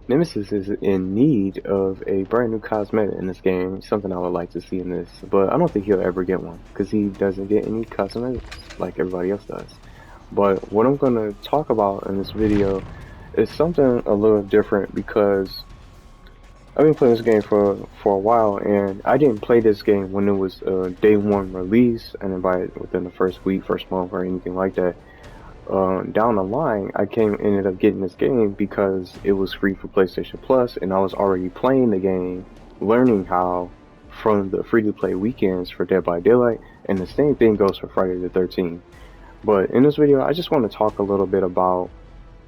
Nemesis is in need of a brand new cosmetic in this game, something I would like to see in this, but I don't think he'll ever get one, because he doesn't get any cosmetics like everybody else does. But what I'm going to talk about in this video is something a little different, because I've been playing this game for a while, and I didn't play this game when it was day one release, and then by within the first week, first month, or anything like that. Down the line, I ended up getting this game because it was free for PlayStation Plus, and I was already playing the game, learning how from the free-to-play weekends for Dead by Daylight, and the same thing goes for Friday the 13th. But in this video, I just want to talk a little bit about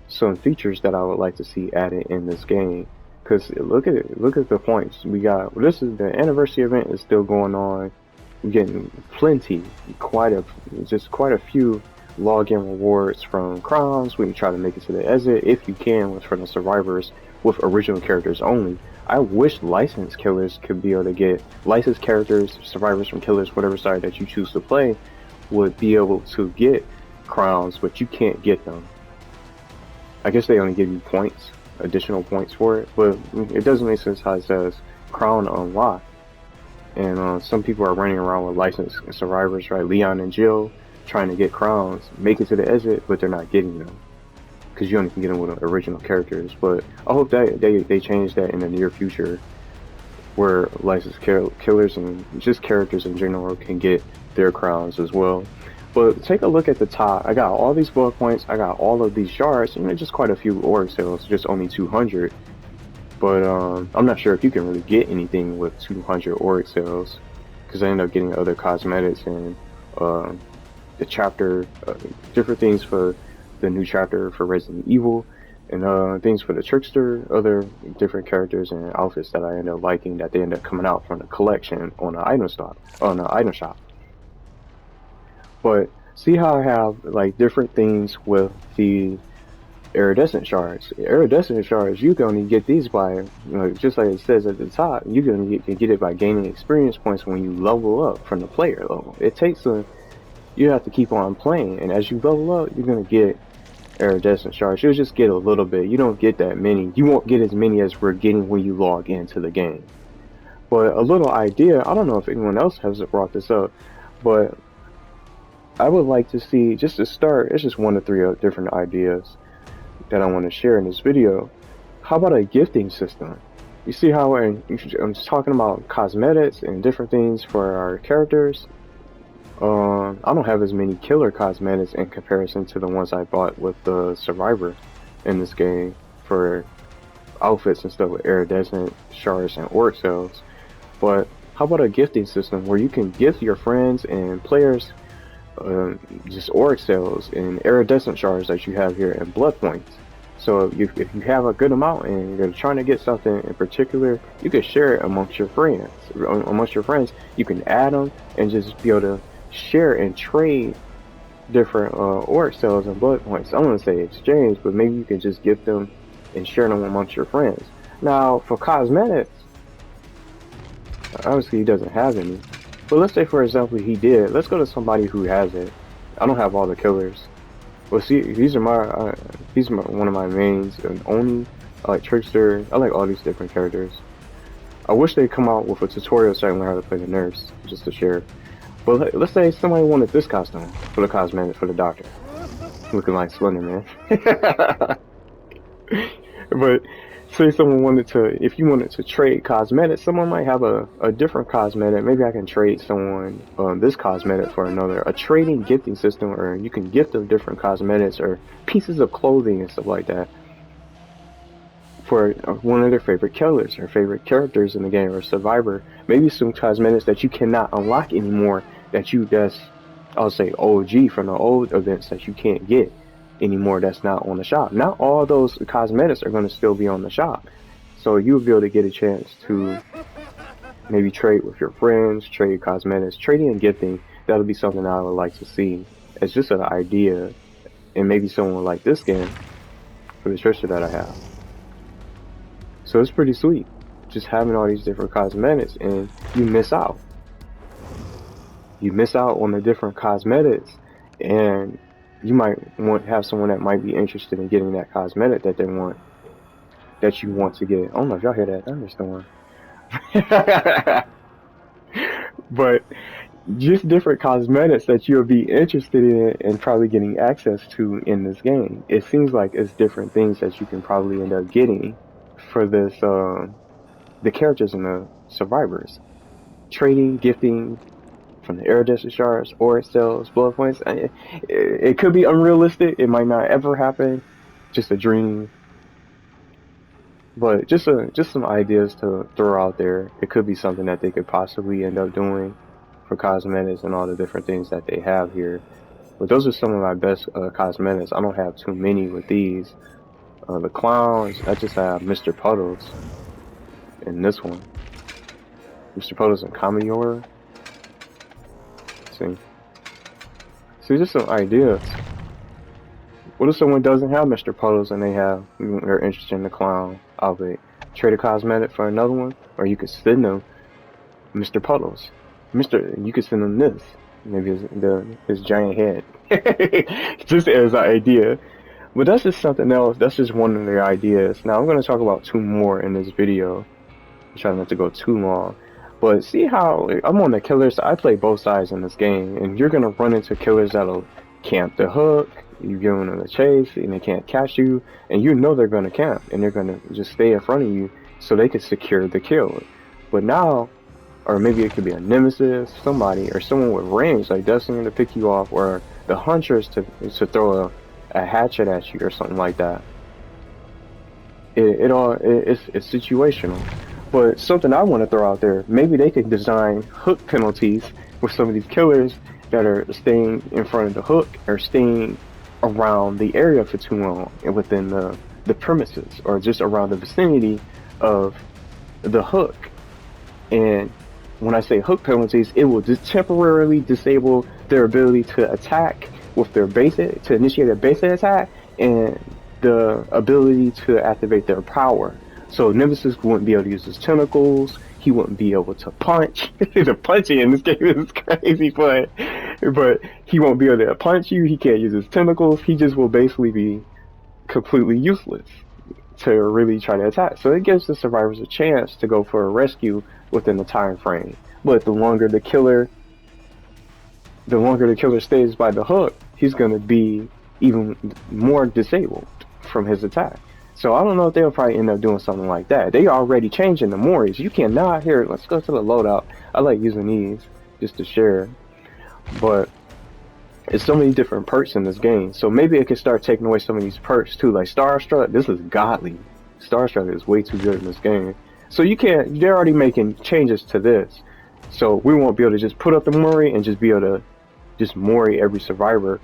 some features that I would like to see added in this game. Because look at it, look at the points we got. This is the anniversary event is still going on. We're getting plenty, just quite a few login rewards from crowns when you try to make it to the exit, if you can, with from the survivors with original characters only. I wish licensed killers could be able to get licensed characters, survivors from killers, whatever side that you choose to play, would be able to get crowns, but you can't get them. I guess they only give you points, additional points for it, but it doesn't make sense how it says crown unlocked. And some people are running around with licensed survivors, right? Leon and Jill trying to get crowns, make it to the exit, but they're not getting them because you only can get them with original characters. But I hope that they change that in the near future, where licensed killers and just characters in general can get their crowns as well. But take a look at the top. I got all these bullet points. I got all of these shards, and just quite a few org sales, just only 200. But I'm not sure if you can really get anything with 200 org sales, because I end up getting other cosmetics and the chapter, different things for the new chapter for Resident Evil, and things for the Trickster, other different characters and outfits that I end up liking that they end up coming out from the collection on the item shop. But see how I have like different things with the iridescent shards. Iridescent shards, you can only get these by, just like it says at the top, you can get it by gaining experience points when you level up from the player level. It takes you have to keep on playing, and as you level up, you're gonna get iridescent shards. You'll just get a little bit. You don't get that many. You won't get as many as we're getting when you log into the game. But a little idea, I don't know if anyone else has brought this up, but I would like to see, just to start, it's just 1 to 3 different ideas that I want to share in this video. How about a gifting system? You see how I'm just talking about cosmetics and different things for our characters. I don't have as many killer cosmetics in comparison to the ones I bought with the survivor in this game for outfits and stuff with iridescent shards and orc cells. But how about a gifting system where you can gift your friends and players just orc cells and iridescent shards that you have here and blood points. So if you have a good amount and you're trying to get something in particular, you can share it amongst your friends. Amongst your friends, you can add them and just be able to share and trade different orc cells and blood points. I don't want to say exchange, but maybe you can just gift them and share them amongst your friends. Now, for cosmetics, obviously he doesn't have any. But let's say, for example, he did. Let's go to somebody who has it. I don't have all the killers. Well, see, these are one of my mains. And Oni, I like Trickster. I like all these different characters. I wish they'd come out with a tutorial so I can learn how to play the nurse, just to share. But let's say somebody wanted this costume for the cosmetic for the doctor, looking like Slender Man. But say someone wanted to, if you wanted to trade cosmetics, someone might have a different cosmetic. Maybe I can trade someone this cosmetic for another. A trading gifting system, or you can gift them different cosmetics or pieces of clothing and stuff like that for one of their favorite killers or favorite characters in the game or survivor. Maybe some cosmetics that you cannot unlock anymore, that's I'll say OG from the old events that you can't get anymore, that's not on the shop. Not all those cosmetics are going to still be on the shop, so you'll be able to get a chance to maybe trade with your friends, trade cosmetics. Trading and gifting, that'll be something I would like to see. It's just an idea, and maybe someone like this game for the treasure that I have. So it's pretty sweet just having all these different cosmetics, and you miss out on the different cosmetics, and you might have someone that might be interested in getting that cosmetic that they want. that you want to get. I don't know if y'all hear that thunderstorm. But just different cosmetics that you'll be interested in and probably getting access to in this game. It seems like it's different things that you can probably end up getting for this the characters and the survivors. Trading, gifting from the iridescent shards, ore cells, blood points. It could be unrealistic. It might not ever happen. Just a dream. But just some ideas to throw out there. It could be something that they could possibly end up doing for cosmetics and all the different things that they have here. But those are some of my best cosmetics. I don't have too many with these. The clowns, I just have Mr. Puddles in this one. Mr. Puddles and Comedy Horror. See, just some ideas. What if someone doesn't have Mr. Puddles and they're interested in the clown? I'll trade a cosmetic for another one, or you could send them Mr. Puddles. You could send them this. Maybe his giant head. Just as an idea. But that's just something else. That's just one of their ideas. Now I'm going to talk about two more in this video. I'm trying not to go too long. But see how I'm on the killer side. I play both sides in this game. And you're going to run into killers that'll camp the hook. You give them a chase and they can't catch you. And you know they're going to camp. And they're going to just stay in front of you so they can secure the kill. But now, or maybe it could be a nemesis, somebody, or someone with range like Destiny to pick you off, or the hunters to throw a hatchet at you or something like that. It's situational. But something I want to throw out there, maybe they could design hook penalties with some of these killers that are staying in front of the hook or staying around the area for too long and within the premises or just around the vicinity of the hook. And when I say hook penalties, it will just temporarily disable their ability to attack with their basic, to initiate a basic attack, and the ability to activate their power. So Nemesis wouldn't be able to use his tentacles, he wouldn't be able to punch. The punching in this game is crazy, but he won't be able to punch you, he can't use his tentacles, he just will basically be completely useless to really try to attack. So it gives the survivors a chance to go for a rescue within the time frame. But the longer the killer stays by the hook, he's going to be even more disabled from his attack. So I don't know if they'll probably end up doing something like that. They already changing the Moris. You cannot hear it. Let's go to the loadout. I like using these just to share. But it's so many different perks in this game. So maybe it could start taking away some of these perks too. Like Starstruck, this is godly. Starstruck is way too good in this game. So they're already making changes to this. So we won't be able to just put up the Mori and just be able to just Mori every survivor.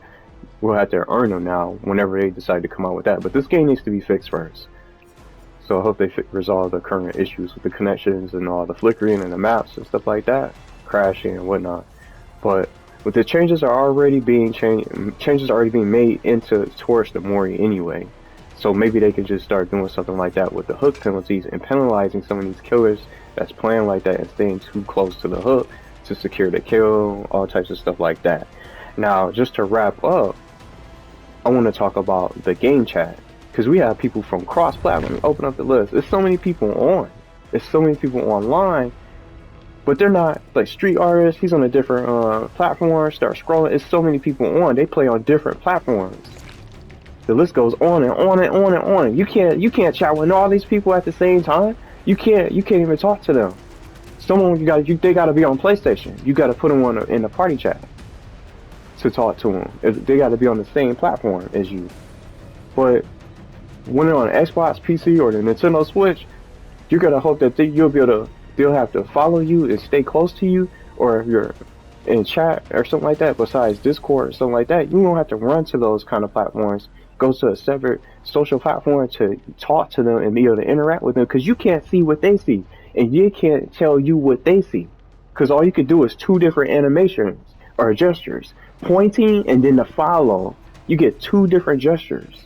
We'll have to earn them now whenever they decide to come out with that. But this game needs to be fixed first. So I hope they resolve the current issues with the connections and all the flickering and the maps and stuff like that. Crashing and whatnot. But the changes are already being made towards the Mori anyway. So maybe they can just start doing something like that with the hook penalties and penalizing some of these killers that's playing like that and staying too close to the hook to secure the kill, all types of stuff like that. Now, just to wrap up, I want to talk about the game chat, because we have people from cross-platform. Open up the list. There's so many people on. There's so many people online, but they're not like street artists. He's on a different platform. Start scrolling. It's so many people on. They play on different platforms. The list goes on and on and on and on. You can't chat with all these people at the same time. You can't even talk to them. They gotta be on PlayStation. You gotta put them in the party chat to talk to them. They gotta be on the same platform as you. But when they're on Xbox, PC, or the Nintendo Switch, you're gonna hope that they'll have to follow you and stay close to you, or if you're in chat or something like that, besides Discord or something like that, you don't have to run to those kind of platforms. Go to a separate social platform to talk to them and be able to interact with them, because you can't see what they see, and they can't tell you what they see, because all you could do is two different animations or gestures, pointing and then the follow. You get two different gestures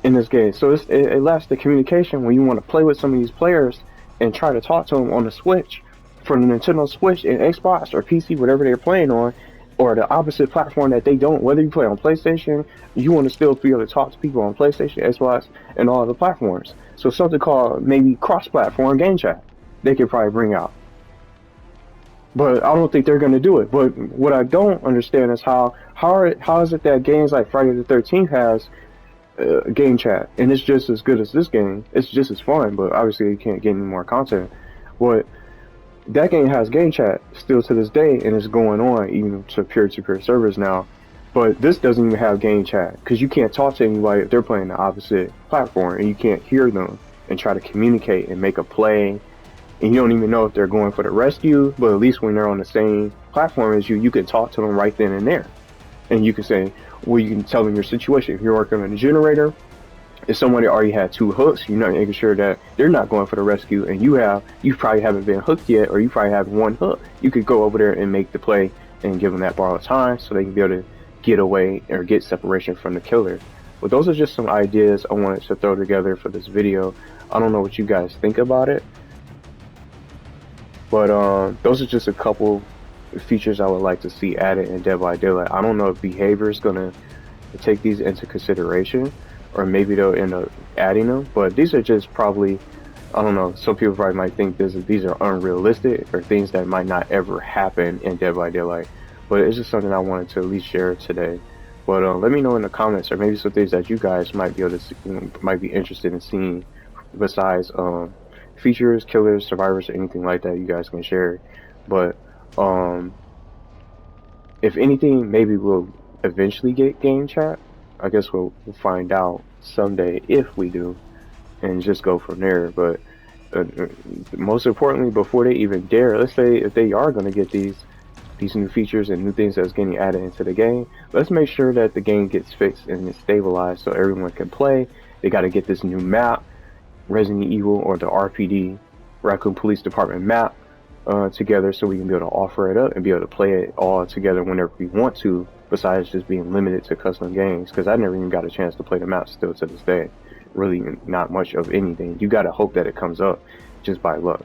in this game, so it lacks the communication when you want to play with some of these players and try to talk to them on the Switch, from the Nintendo Switch and Xbox or PC, whatever they're playing on. or the opposite platform that they don't. Whether you play on PlayStation, you want to still be able to talk to people on PlayStation, Xbox, and all the platforms. So something called maybe cross-platform game chat they could probably bring out. But I don't think they're going to do it. But what I don't understand is how is it that games like Friday the 13th has game chat and it's just as good as this game? It's just as fun, but obviously you can't get any more content. But that game has game chat still to this day, and it's going on even to peer-to-peer servers now. But this doesn't even have game chat because you can't talk to anybody if they're playing the opposite platform, and you can't hear them and try to communicate and make a play. And you don't even know if they're going for the rescue, but at least when they're on the same platform as you, you can talk to them right then and there. And you can say, well, you can tell them your situation. If you're working on a generator, if somebody already had 2 hooks, you're not making sure that they're not going for the rescue, and you probably haven't been hooked yet, or you probably have 1 hook. You could go over there and make the play and give them that borrowed time so they can be able to get away or get separation from the killer. But those are just some ideas I wanted to throw together for this video. I don't know what you guys think about it, but those are just a couple features I would like to see added in Dead by Daylight. I don't know if behavior is gonna take these into consideration, or maybe they'll end up adding them, but these are just probably, I don't know, some people probably might think these are unrealistic or things that might not ever happen in Dead by Daylight, but it's just something I wanted to at least share today. But let me know in the comments, or maybe some things that you guys might be able to see, might be interested in seeing besides features, killers, survivors, or anything like that. You guys can share. But if anything, maybe we'll eventually get game chat. I guess we'll find out someday if we do, and just go from there. But most importantly, before they even dare, let's say if they are going to get these new features and new things that's getting added into the game, let's make sure that the game gets fixed and it's stabilized so everyone can play. They got to get this new map, Resident Evil, or the RPD, Raccoon Police Department map, together, so we can be able to offer it up and be able to play it all together whenever we want to, besides just being limited to custom games, because I never even got a chance to play the map still to this day. Really not much of anything. You gotta hope that it comes up just by luck.